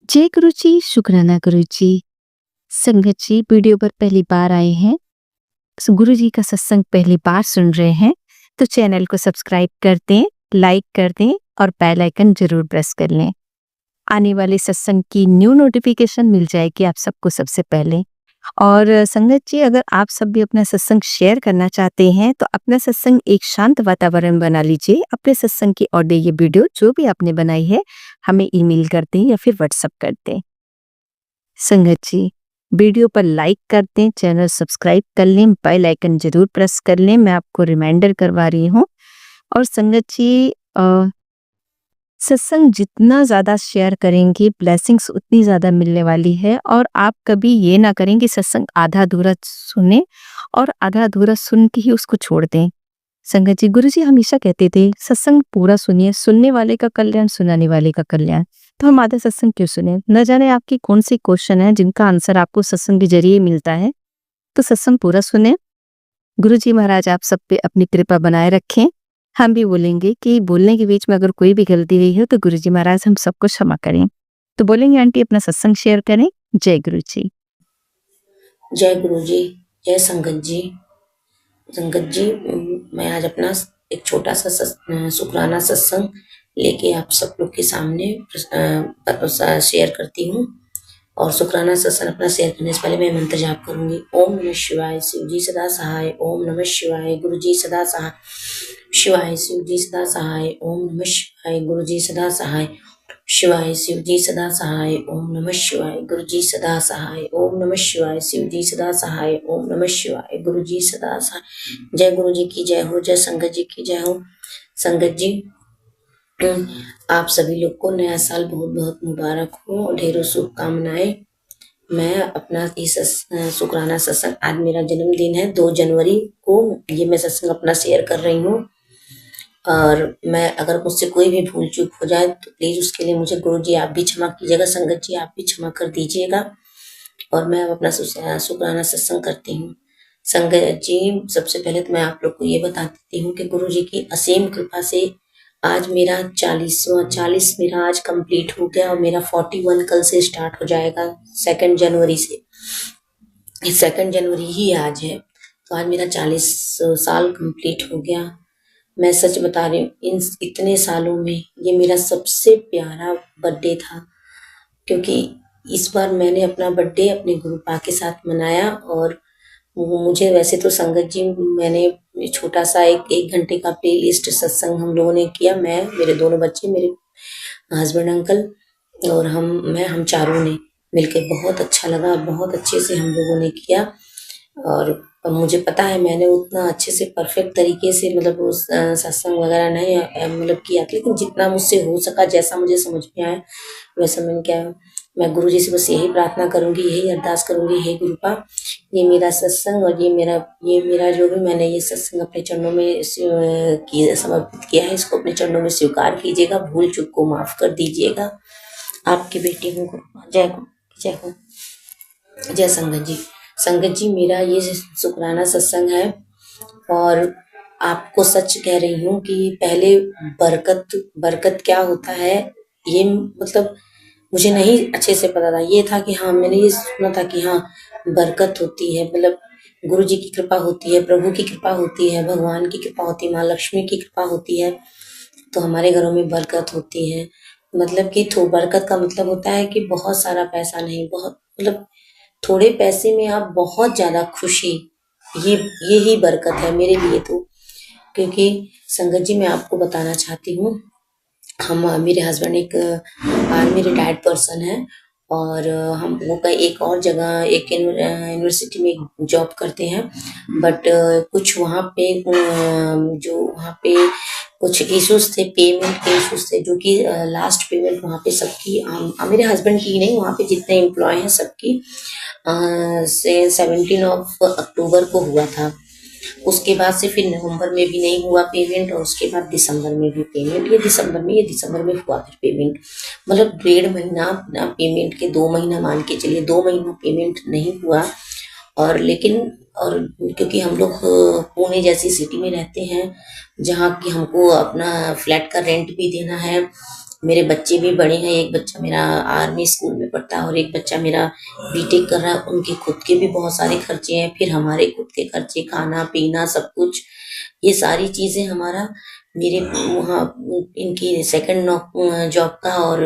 जय गुरु जी, शुक्राना गुरु जी। संगत जी, वीडियो पर पहली बार आए हैं, गुरु जी का सत्संग पहली बार सुन रहे हैं, तो चैनल को सब्सक्राइब कर दें, लाइक कर दें और बेल आइकन जरूर प्रेस कर लें। आने वाले सत्संग की न्यू नोटिफिकेशन मिल जाएगी आप सबको सबसे पहले। और संगत जी, अगर आप सब भी अपना सत्संग शेयर करना चाहते हैं तो अपना सत्संग एक शांत वातावरण बना लीजिए। अपने सत्संग की ऑडियो या वीडियो जो भी आपने बनाई है हमें ईमेल कर दें या फिर व्हाट्सएप कर दें। संगत जी, वीडियो पर लाइक कर दें, चैनल सब्सक्राइब कर लें, बेल आइकन जरूर प्रेस कर लें। मैं आपको रिमाइंडर करवा रही हूँ। और संगत जी, सत्संग जितना ज़्यादा शेयर करेंगे ब्लेसिंग्स उतनी ज़्यादा मिलने वाली है। और आप कभी ये ना करें कि सत्संग आधा अधूरा सुने और आधा अधूरा सुन के ही उसको छोड़ दें। संगत जी, गुरु जी हमेशा कहते थे सत्संग पूरा सुनिए, सुनने वाले का कल्याण, सुनाने वाले का कल्याण। तो हम आधा सत्संग क्यों सुने? न जाने आपकी कौन सी क्वेश्चन है जिनका आंसर आपको सत्संग के जरिए मिलता है। तो सत्संग पूरा सुने। गुरु जी महाराज आप सब पे अपनी कृपा बनाए रखें। हम भी बोलेंगे कि बोलने के बीच में अगर कोई भी गलती हुई है तो गुरु जी महाराज हम सबको क्षमा करें। तो बोलेंगे आंटी अपना सत्संग शेयर करें। जय गुरु जी। जय गुरु जी। जय संगत जी। संगत जी, मैं आज अपना एक छोटा सा शुक्राना सत्संग लेके आप सब लोग के सामने शेयर करती हूँ। और शुक्राना सत्संग अपना शेयर करने से पहले मैं मंत्र जाप करूंगी। ओम नमः शिवाय, शिव जी सदा सहाय। ओम नमः शिवाय, गुरु जी सदा सहाय। शिवाय, शिव जी सदा सहाय। ओम नमः शिवाय, गुरु जी सदा सहाय। शिवाय, शिव जी सदा सहाय। ओम नमः शिवाय, गुरु जी सदा सहाय। ओम नमः शिवाय, शिव जी सदा सहाय। ओम नमः शिवाय, गुरु जी सदा सहाय। जय गुरु जी की जय हो, जय संगत जी की जय हो। संगत जी, आप सभी लोग को नया साल बहुत बहुत मुबारक हो और ढेरों शुभकामनाएं। मैं अपना इस शुक्राना सत्संग, आज मेरा जन्मदिन है 2 जनवरी को, ये मैं सत्संग अपना शेयर कर रही हूँ। और मैं अगर मुझसे कोई भी भूल चूक हो जाए तो प्लीज उसके लिए मुझे गुरु जी आप भी क्षमा कीजिएगा, संगत जी आप भी क्षमा कर दीजिएगा। और मैं अपना शुक्राना सत्संग करती हूँ। संगत जी, सबसे पहले तो मैं आप लोग को ये बता देती हूँ कि गुरु जी की असीम कृपा से आज मेरा 40 मेरा आज कंप्लीट हो गया और मेरा 41 कल से स्टार्ट हो जाएगा 2 जनवरी से। 2 जनवरी ही आज है, तो आज मेरा 40 साल कंप्लीट हो गया। मैं सच बता रही हूँ, इन इतने सालों में ये मेरा सबसे प्यारा बर्थडे था, क्योंकि इस बार मैंने अपना बर्थडे अपने गुरु पा के साथ मनाया। और मुझे वैसे तो संगत जी, मैंने छोटा सा एक घंटे का प्ले लिस्ट सत्संग हम लोगों ने किया, मैं, मेरे दोनों बच्चे, मेरे हस्बैंड अंकल और हम चारों ने मिलकर। बहुत अच्छा लगा, बहुत अच्छे से हम लोगों ने किया। और मुझे पता है मैंने उतना अच्छे से परफेक्ट तरीके से मतलब उस सत्संग वगैरह नहीं मतलब किया, लेकिन जितना मुझसे हो सका, जैसा मुझे समझ में आया वैसा मैंने क्या। मैं गुरु जी से बस यही प्रार्थना करूंगी, यही अरदास करूंगी, हे गुरुपा, ये मेरा सत्संग और ये मेरा जो भी मैंने ये सत्संग अपने चरणों में समर्पित किया है, इसको अपने चरणों में स्वीकार कीजिएगा, भूल चूक को माफ कर दीजिएगा। आपकी बेटी हूँ गुरुपा। जय गुरु, जय हो, जय संगत जी। संगत जी, मेरा ये शुक्राना सत्संग है और आपको सच कह रही हूँ कि पहले बरकत बरकत क्या होता है ये मतलब मुझे नहीं अच्छे से पता था। ये था कि हाँ, मैंने ये सुना था कि हाँ बरकत होती है, मतलब गुरु जी की कृपा होती है, प्रभु की कृपा होती है, भगवान की कृपा होती है, माँ लक्ष्मी की कृपा होती है, तो हमारे घरों में बरकत होती है। मतलब कि बरकत का मतलब होता है कि बहुत सारा पैसा नहीं, बहुत मतलब थोड़े पैसे में आप बहुत ज्यादा खुशी, ये ये ही बरकत है मेरे लिए तो। क्योंकि संगत जी, मैं आपको बताना चाहती हूँ, हम मेरे हस्बैंड एक आर्मी रिटायर्ड पर्सन है और हम वो कई एक और जगह एक यूनिवर्सिटी में जॉब करते हैं। बट कुछ वहाँ पे जो वहाँ पे कुछ इश्यूज थे, पेमेंट के इश्यूज थे, जो कि लास्ट पेमेंट वहाँ पे सबकी, मेरे हस्बैंड की ही नहीं, वहाँ पे जितने एम्प्लॉय हैं सबकी से 17 अक्टूबर को हुआ था। उसके बाद से फिर नवंबर में भी नहीं हुआ पेमेंट और उसके बाद दिसंबर में भी पेमेंट, ये दिसंबर में हुआ फिर पेमेंट। मतलब 1.5 महीना पेमेंट के, 2 महीना मान के चलिए, 2 महीना पेमेंट नहीं हुआ। और लेकिन और क्योंकि हम लोग पुणे जैसी सिटी में रहते हैं जहाँ की हमको अपना फ्लैट का रेंट भी देना है, मेरे बच्चे भी बड़े हैं, एक बच्चा मेरा आर्मी स्कूल में पढ़ता है और एक बच्चा मेरा बीटेक कर रहा है। उनके खुद के भी बहुत सारे खर्चे हैं, फिर हमारे खुद के खर्चे, खाना पीना सब कुछ, ये सारी चीजें हमारा मेरे वहाँ इनकी सेकंड जॉब का और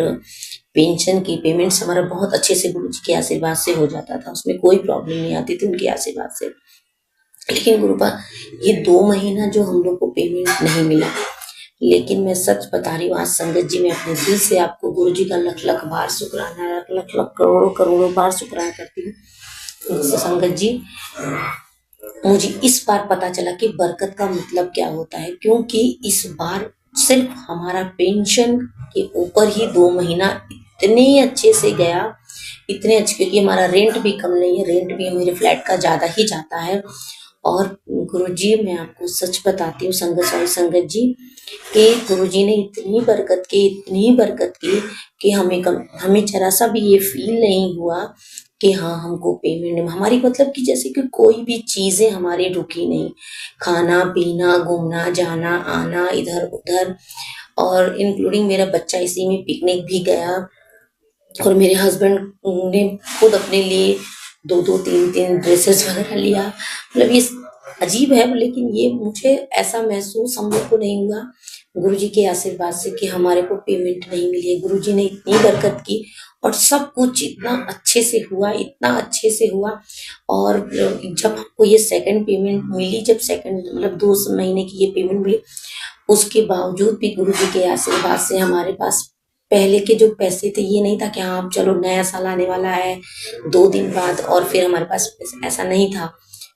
पेंशन की पेमेंट्स हमारा बहुत अच्छे से गुरु जी के आशीर्वाद से हो जाता था, उसमें कोई प्रॉब्लम नहीं आती थी उनके आशीर्वाद से। लेकिन गुरुपा ये 2 महीना जो हम लोग को पेमेंट नहीं मिला, लेकिन मैं सच बता रही हूँ आज संगत जी, मैं अपने दिल से आपको गुरु जी का लख लख बार शुक्राना, लख लख लख करोड़ों करोड़ों बार शुक्राना करती हूँ। संगत जी, मुझे इस बार पता चला कि बरकत का मतलब क्या होता है, क्योंकि इस बार सिर्फ हमारा पेंशन के ऊपर ही 2 महीना इतने अच्छे से गया, इतने अच्छे, क्योंकि हमारा रेंट भी कम नहीं है, रेंट भी मेरे फ्लैट का ज्यादा ही जाता है। और गुरुजी मैं आपको सच बताती हूँ संगत जी, कि गुरुजी ने इतनी बरकत की कि हमें जरा सा भी ये फील नहीं हुआ कि हाँ हमको पेमेंट हमारी, मतलब कि जैसे कि कोई भी चीजें हमारी रुकी नहीं, खाना पीना घूमना जाना आना इधर उधर, और इंक्लूडिंग मेरा बच्चा इसी में पिकनिक भी गया, और मेरे हस्बैंड ने खुद अपने लिए 2-2 3-3 ड्रेसेस वगैरह लिया। मतलब ये अजीब है, लेकिन ये मुझे ऐसा महसूस हम लोग को नहीं हुआ गुरुजी के आशीर्वाद से कि हमारे को पेमेंट नहीं मिली है। गुरुजी ने इतनी बरकत की और सब कुछ इतना अच्छे से हुआ, इतना अच्छे से हुआ। और जब हमको ये सेकंड पेमेंट मिली, जब सेकंड मतलब 2 महीने की ये पेमेंट मिली, उसके बावजूद भी गुरुजी के आशीर्वाद से हमारे पास पहले के जो पैसे थे, ये नहीं था कि हाँ चलो नया साल आने वाला है 2 दिन बाद और फिर हमारे पास पैसे, ऐसा नहीं था,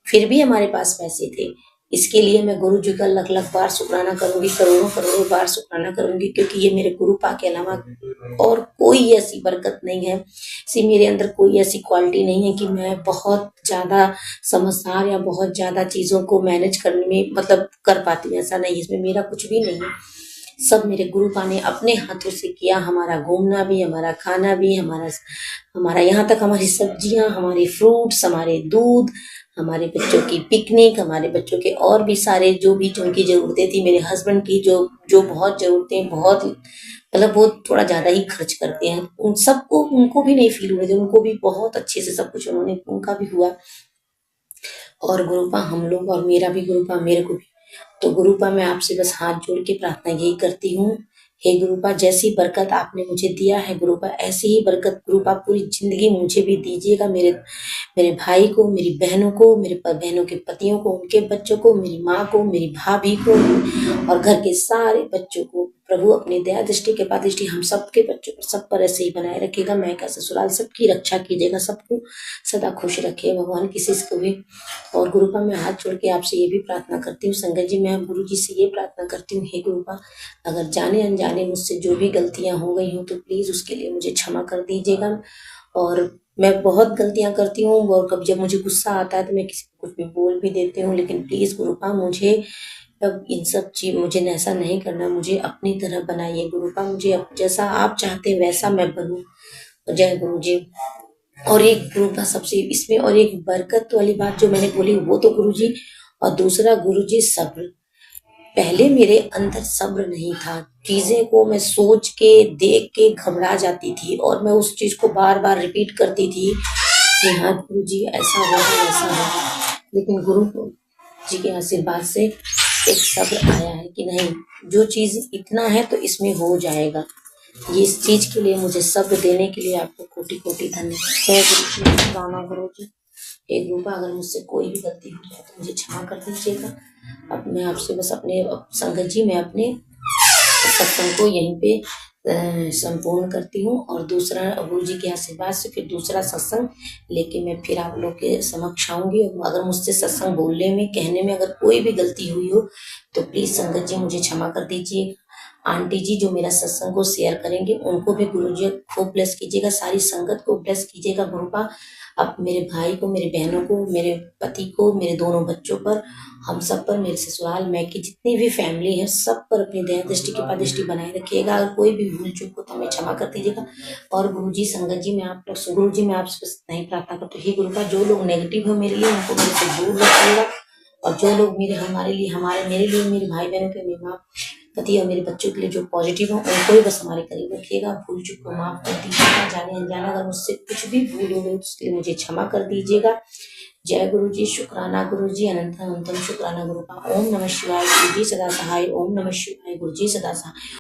फिर भी हमारे पास पैसे थे। इसके लिए मैं गुरु जी का लख लख बार शुक्राना करूंगी, करोड़ों करोड़ों बार शुक्राना करूंगी, क्योंकि ये मेरे गुरु पा के अलावा और कोई ऐसी बरकत नहीं है, मेरे अंदर कोई ऐसी क्वालिटी नहीं है कि मैं बहुत ज्यादा समझदार या बहुत ज्यादा चीजों को मैनेज करने में मतलब कर पाती हूँ, ऐसा नहीं, इसमें मेरा कुछ भी नहीं है। सब मेरे गुरु पा ने अपने हाथों से किया, हमारा घूमना भी, हमारा खाना भी, हमारा हमारा यहाँ तक हमारी सब्जियां, हमारे फ्रूट्स, हमारे दूध, हमारे बच्चों की पिकनिक, हमारे बच्चों के और भी सारे जो भी जिनकी जरूरतें थी, मेरे हस्बैंड की जो जो बहुत जरूरतें, बहुत मतलब वो थोड़ा ज्यादा ही खर्च करते हैं, उन सबको उनको भी नहीं फील हुए थे, उनको भी बहुत अच्छे से सब कुछ उन्होंने, उनका भी हुआ। और गुरुपा हम लोग और मेरा भी गुरुपा मेरे को भी, तो गुरुपा मैं आपसे बस हाथ जोड़ के प्रार्थना यही करती हूँ, हे गुरुपा जैसी बरकत आपने मुझे दिया है गुरुपा, ऐसी ही बरकत गुरुपा पूरी जिंदगी मुझे भी दीजिएगा, मेरे मेरे भाई को, मेरी बहनों को, मेरे बहनों के पतियों को, उनके बच्चों को, मेरी माँ को, मेरी भाभी को और घर के सारे बच्चों को प्रभु अपनी दया दृष्टि कृपा दृष्टि हम सबके बच्चों पर सब पर ऐसे ही बनाए रखेगा। मैं का ससुराल सबकी रक्षा कीजिएगा, सबको सदा खुश रखे भगवान, किसी से कभी। और गुरुपा मैं हाथ जोड़ के आपसे ये भी प्रार्थना करती हूँ संगत जी, मैं गुरु जी से ये प्रार्थना करती हूँ, हे गुरुपा अगर जाने अनजाने मुझसे जो भी गलतियां हो गई हूँ तो प्लीज उसके लिए मुझे क्षमा कर दीजिएगा। और मैं बहुत गलतियां करती हूँ और कभी जब मुझे गुस्सा आता है तो मैं किसी को कुछ भी बोल भी देती हूँ, लेकिन प्लीज गुरुपा मुझे अब इन सब चीज मुझे ऐसा नहीं करना, मुझे अपनी तरह बनाइए गुरुपा, मुझे जैसा आप चाहते हैं वैसा मैं बनूं। जय गुरु जी। और एक गुरु का सबसे इसमें और एक बरकत वाली बात जो मैंने बोली वो तो गुरु जी, और दूसरा गुरु जी सब्र। पहले मेरे अंदर सब्र नहीं था, चीजें को मैं सोच के देख के घबरा जाती थी और मैं उस चीज को बार बार रिपीट करती थी कि हाँ गुरु जी ऐसा होगा वैसा होगा, लेकिन गुरु जी के आशीर्वाद से एक सब्र आया है कि नहीं जो चीज इतना है तो इसमें हो जाएगा। ये इस चीज के लिए मुझे सब्र देने के लिए आपको कोटि कोटि धन्यवाद। जय गुरु जी, रामा गुरु जी। एक रूपा अगर मुझसे कोई भी गलती हो जाए तो मुझे क्षमा कर दीजिएगा। अब मैं आपसे बस अपने संगत जी मैं अपने सत्संग को यहीं पे संपूर्ण करती हूँ और दूसरा गुरु जी के आशीर्वाद से फिर दूसरा सत्संग लेके मैं फिर आप लोग के समक्ष आऊंगी। अगर मुझसे सत्संग बोलने में कहने में अगर कोई भी गलती हुई हो तो प्लीज संगत जी मुझे क्षमा कर दीजिए। आंटी जी जो मेरा सत्संग को शेयर करेंगे उनको भी गुरु जी खूब ब्लेस कीजिएगा, सारी संगत को ब्लेस कीजिएगा गुरुपा। अब मेरे भाई को, मेरे बहनों को, मेरे पति को, मेरे दोनों बच्चों पर, हम सब पर, मेरे ससुराल में की जितनी भी फैमिली है सब पर अपनी दया दृष्टि कृपा दृष्टि बनाए रखिएगा। अगर कोई भी भूल चूक हो तो हमें क्षमा कर दीजिएगा। और गुरु जी संगत जी मैं आप लोग गुरु जी मैं आपसे नहीं प्रार्थना करती ही गुरु का जो लोग नेगेटिव हो मेरे लिए उनको मेरे से दूर रखिएगा, और जो लोग मेरे हमारे लिए हमारे मेरे लिए मेरे भाई बहनों के मेरी माँ पति और मेरे बच्चों के लिए जो पॉजिटिव हो उनको ही बस हमारे करीब रखिएगा। भूल चूक को माफ कर दीजिएगा, जाने अनजाना अगर मुझसे कुछ भी भूल हो गई तो उसके लिए मुझे क्षमा कर दीजिएगा। जय गुरु जी, शुक्राना गुरु जी, अनंत अनंतम शुक्राना गुरु का। ओम नमः शिवाय, गुरु जी सदा सहाय। ओम नमः शिवाय, गुरु जी सदा सहाय।